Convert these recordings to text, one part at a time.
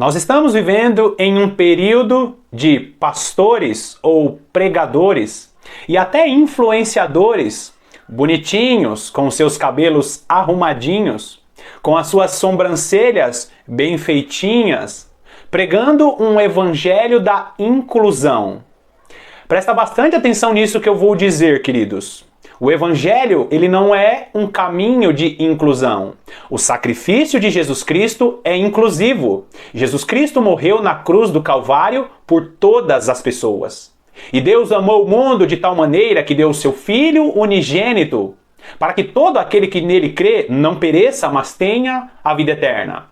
Nós estamos vivendo em um período de pastores ou pregadores e até influenciadores bonitinhos, com seus cabelos arrumadinhos, com as suas sobrancelhas bem feitinhas, pregando um evangelho da inclusão. Presta bastante atenção nisso que eu vou dizer, queridos. O evangelho, ele não é um caminho de inclusão. O sacrifício de Jesus Cristo é inclusivo. Jesus Cristo morreu na cruz do Calvário por todas as pessoas. E Deus amou o mundo de tal maneira que deu o seu Filho unigênito, para que todo aquele que nele crê não pereça, mas tenha a vida eterna.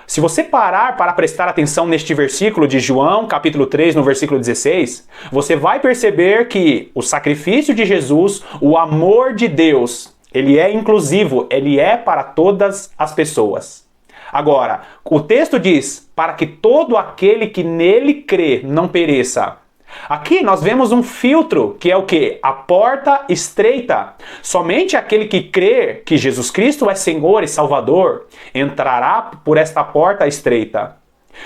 Se você parar para prestar atenção neste versículo de João, capítulo 3, no versículo 16, você vai perceber que o sacrifício de Jesus, o amor de Deus, ele é inclusivo, ele é para todas as pessoas. Agora, o texto diz, para que todo aquele que nele crê não pereça. Aqui nós vemos um filtro, que é o quê? A porta estreita. Somente aquele que crê que Jesus Cristo é Senhor e Salvador entrará por esta porta estreita.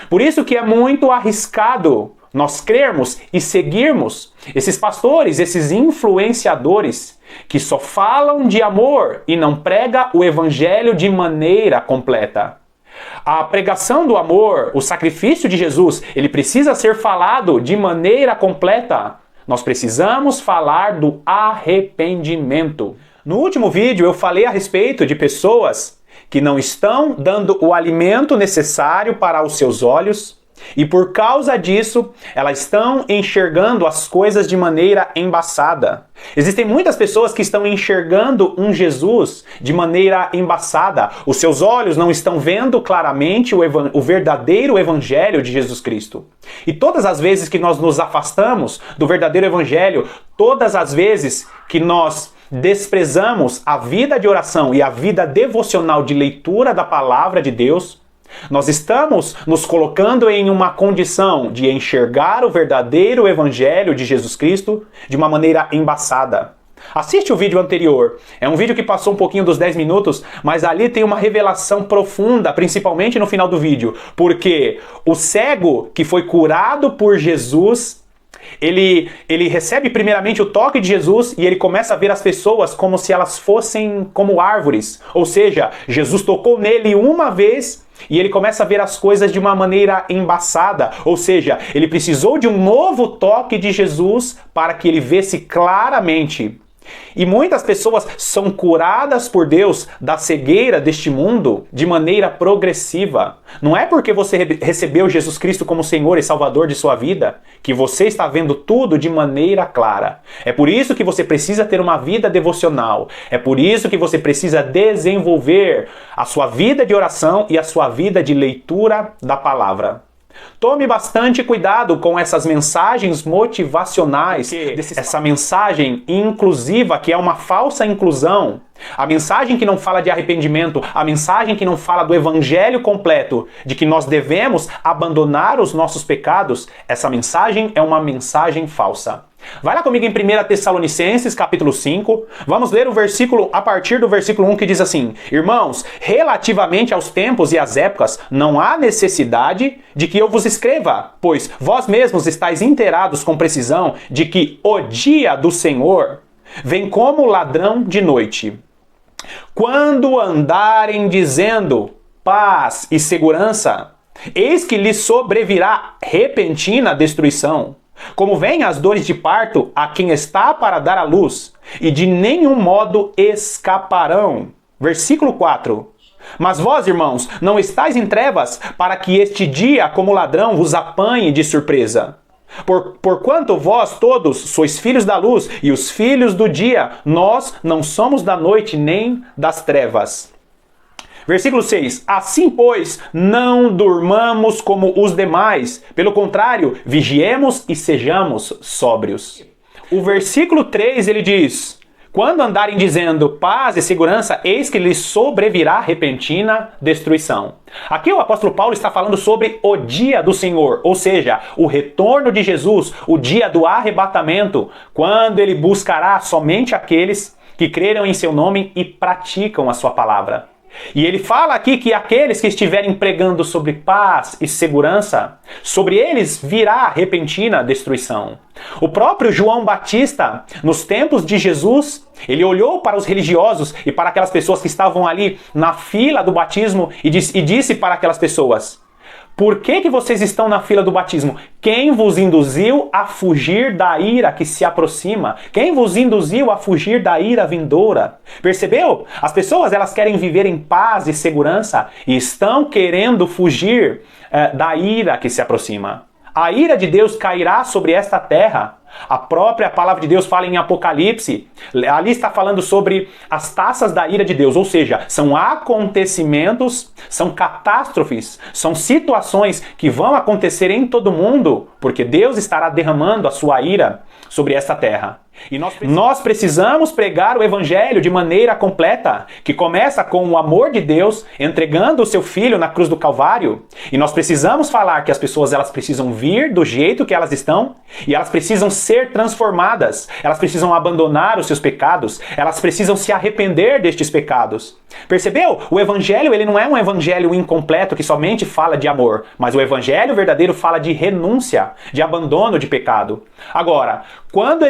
Por isso que é muito arriscado nós crermos e seguirmos esses pastores, esses influenciadores que só falam de amor e não pregam o evangelho de maneira completa. A pregação do amor, o sacrifício de Jesus, ele precisa ser falado de maneira completa. Nós precisamos falar do arrependimento. No último vídeo eu falei a respeito de pessoas que não estão dando o alimento necessário para os seus olhos e por causa disso elas estão enxergando as coisas de maneira embaçada. Existem muitas pessoas que estão enxergando um Jesus de maneira embaçada. Os seus olhos não estão vendo claramente o verdadeiro evangelho de Jesus Cristo. E todas as vezes que nós nos afastamos do verdadeiro evangelho, todas as vezes que nós desprezamos a vida de oração e a vida devocional de leitura da palavra de Deus, nós estamos nos colocando em uma condição de enxergar o verdadeiro evangelho de Jesus Cristo de uma maneira embaçada. Assiste o vídeo anterior. É um vídeo que passou um pouquinho dos 10 minutos, mas ali tem uma revelação profunda, principalmente no final do vídeo. Porque o cego que foi curado por Jesus, ele recebe primeiramente o toque de Jesus e ele começa a ver as pessoas como se elas fossem como árvores. Ou seja, Jesus tocou nele uma vez e ele começa a ver as coisas de uma maneira embaçada. Ou seja, ele precisou de um novo toque de Jesus para que ele visse claramente. E muitas pessoas são curadas por Deus da cegueira deste mundo de maneira progressiva. Não é porque você recebeu Jesus Cristo como Senhor e Salvador de sua vida que você está vendo tudo de maneira clara. É por isso que você precisa ter uma vida devocional. É por isso que você precisa desenvolver a sua vida de oração e a sua vida de leitura da palavra. Tome bastante cuidado com essas mensagens motivacionais, essa mensagem inclusiva que é uma falsa inclusão, a mensagem que não fala de arrependimento, a mensagem que não fala do evangelho completo, de que nós devemos abandonar os nossos pecados. Essa mensagem é uma mensagem falsa. Vai lá comigo em 1 Tessalonicenses, capítulo 5. Vamos ler o versículo a partir do versículo 1 que diz assim: Irmãos, relativamente aos tempos e às épocas, não há necessidade de que eu vos escreva, pois vós mesmos estáis inteirados com precisão de que o dia do Senhor vem como ladrão de noite. Quando andarem dizendo paz e segurança, eis que lhes sobrevirá repentina destruição, como vêm as dores de parto a quem está para dar à luz, e de nenhum modo escaparão. Versículo 4. Mas vós, irmãos, não estáis em trevas, para que este dia, como ladrão, vos apanhe de surpresa. Porquanto vós todos sois filhos da luz e os filhos do dia, nós não somos da noite nem das trevas. Versículo 6. Assim, pois, não durmamos como os demais. Pelo contrário, vigiemos e sejamos sóbrios. O versículo 3, ele diz: Quando andarem dizendo paz e segurança, eis que lhes sobrevirá repentina destruição. Aqui o apóstolo Paulo está falando sobre o dia do Senhor, ou seja, o retorno de Jesus, o dia do arrebatamento, quando ele buscará somente aqueles que creram em seu nome e praticam a sua palavra. E ele fala aqui que aqueles que estiverem pregando sobre paz e segurança, sobre eles virá repentina destruição. O próprio João Batista, nos tempos de Jesus, ele olhou para os religiosos e para aquelas pessoas que estavam ali na fila do batismo e disse para aquelas pessoas: por que vocês estão na fila do batismo? Quem vos induziu a fugir da ira que se aproxima? Quem vos induziu a fugir da ira vindoura? Percebeu? As pessoas, elas querem viver em paz e segurança e estão querendo fugir da ira que se aproxima. A ira de Deus cairá sobre esta terra. A própria palavra de Deus fala em Apocalipse, ali está falando sobre as taças da ira de Deus, ou seja, são acontecimentos, são catástrofes, são situações que vão acontecer em todo mundo, porque Deus estará derramando a sua ira sobre esta terra. E nós precisamos pregar o evangelho de maneira completa, que começa com o amor de Deus entregando o seu filho na cruz do Calvário. E nós precisamos falar que as pessoas, elas precisam vir do jeito que elas estão e elas precisam ser transformadas. Elas precisam abandonar os seus pecados, elas precisam se arrepender destes pecados. Percebeu? O evangelho, ele não é um evangelho incompleto que somente fala de amor, mas o evangelho verdadeiro fala de renúncia, de abandono de pecado. Agora, quando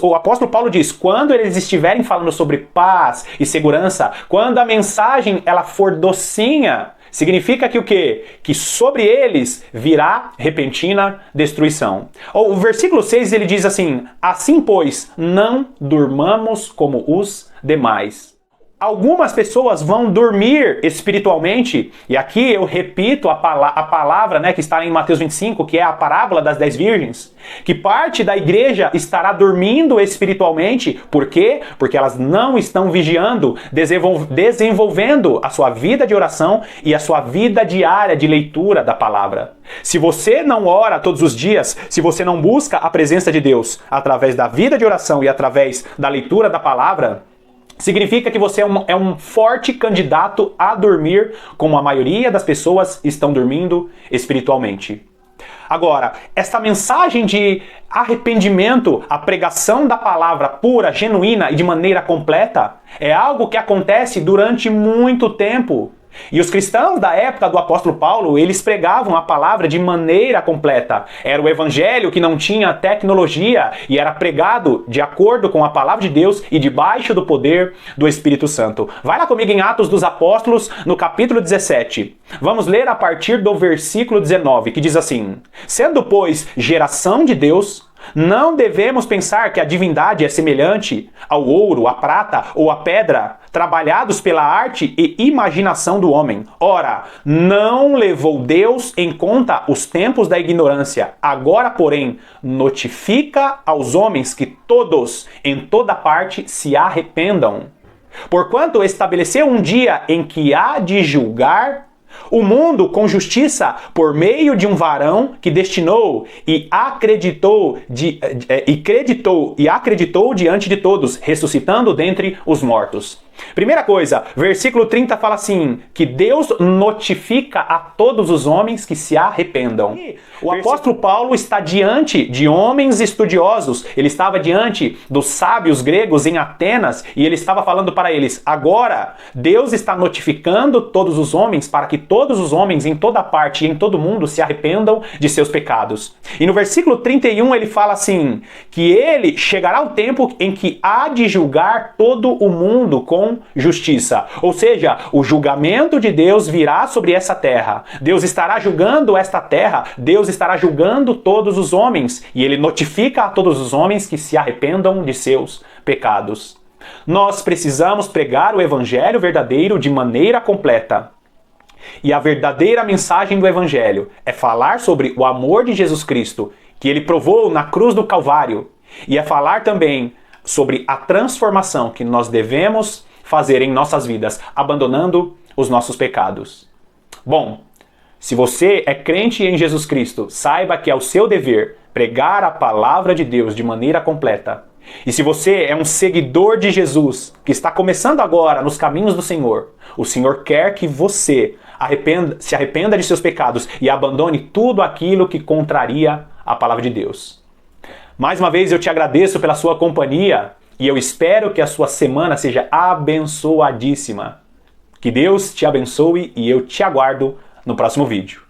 o apóstolo Paulo diz, quando eles estiverem falando sobre paz e segurança, quando a mensagem ela for docinha, significa que o quê? Que sobre eles virá repentina destruição. O versículo 6 ele diz assim: assim pois, não durmamos como os demais. Algumas pessoas vão dormir espiritualmente, e aqui eu repito a palavra, né, que está em Mateus 25, que é a parábola das 10 virgens, que parte da igreja estará dormindo espiritualmente. Por quê? Porque elas não estão vigiando, desenvolvendo a sua vida de oração e a sua vida diária de leitura da palavra. Se você não ora todos os dias, se você não busca a presença de Deus através da vida de oração e através da leitura da palavra, significa que você é um forte candidato a dormir, como a maioria das pessoas estão dormindo espiritualmente. Agora, esta mensagem de arrependimento, a pregação da palavra pura, genuína e de maneira completa, é algo que acontece durante muito tempo. E os cristãos da época do apóstolo Paulo, eles pregavam a palavra de maneira completa. Era o evangelho que não tinha tecnologia e era pregado de acordo com a palavra de Deus e debaixo do poder do Espírito Santo. Vai lá comigo em Atos dos Apóstolos, no capítulo 17. Vamos ler a partir do versículo 19, que diz assim: sendo, pois, geração de Deus, não devemos pensar que a divindade é semelhante ao ouro, à prata ou à pedra, trabalhados pela arte e imaginação do homem. Ora, não levou Deus em conta os tempos da ignorância. Agora, porém, notifica aos homens que todos, em toda parte, se arrependam. Porquanto estabeleceu um dia em que há de julgar o mundo com justiça por meio de um varão que destinou e acreditou diante de todos, ressuscitando dentre os mortos. Primeira coisa, versículo 30 fala assim, que Deus notifica a todos os homens que se arrependam. O apóstolo Paulo está diante de homens estudiosos, ele estava diante dos sábios gregos em Atenas e ele estava falando para eles, agora Deus está notificando todos os homens para que todos os homens em toda parte e em todo mundo se arrependam de seus pecados. E no versículo 31 ele fala assim, que ele chegará o tempo em que há de julgar todo o mundo com justiça. Ou seja, o julgamento de Deus virá sobre essa terra. Deus estará julgando esta terra, Deus estará julgando todos os homens e ele notifica a todos os homens que se arrependam de seus pecados. Nós precisamos pregar o evangelho verdadeiro de maneira completa. E a verdadeira mensagem do evangelho é falar sobre o amor de Jesus Cristo, que ele provou na cruz do Calvário, e é falar também sobre a transformação que nós devemos fazer em nossas vidas, abandonando os nossos pecados. Bom, se você é crente em Jesus Cristo, saiba que é o seu dever pregar a palavra de Deus de maneira completa. E se você é um seguidor de Jesus, que está começando agora nos caminhos do Senhor, o Senhor quer que você se arrependa de seus pecados e abandone tudo aquilo que contraria a palavra de Deus. Mais uma vez eu te agradeço pela sua companhia e eu espero que a sua semana seja abençoadíssima. Que Deus te abençoe e eu te aguardo no próximo vídeo.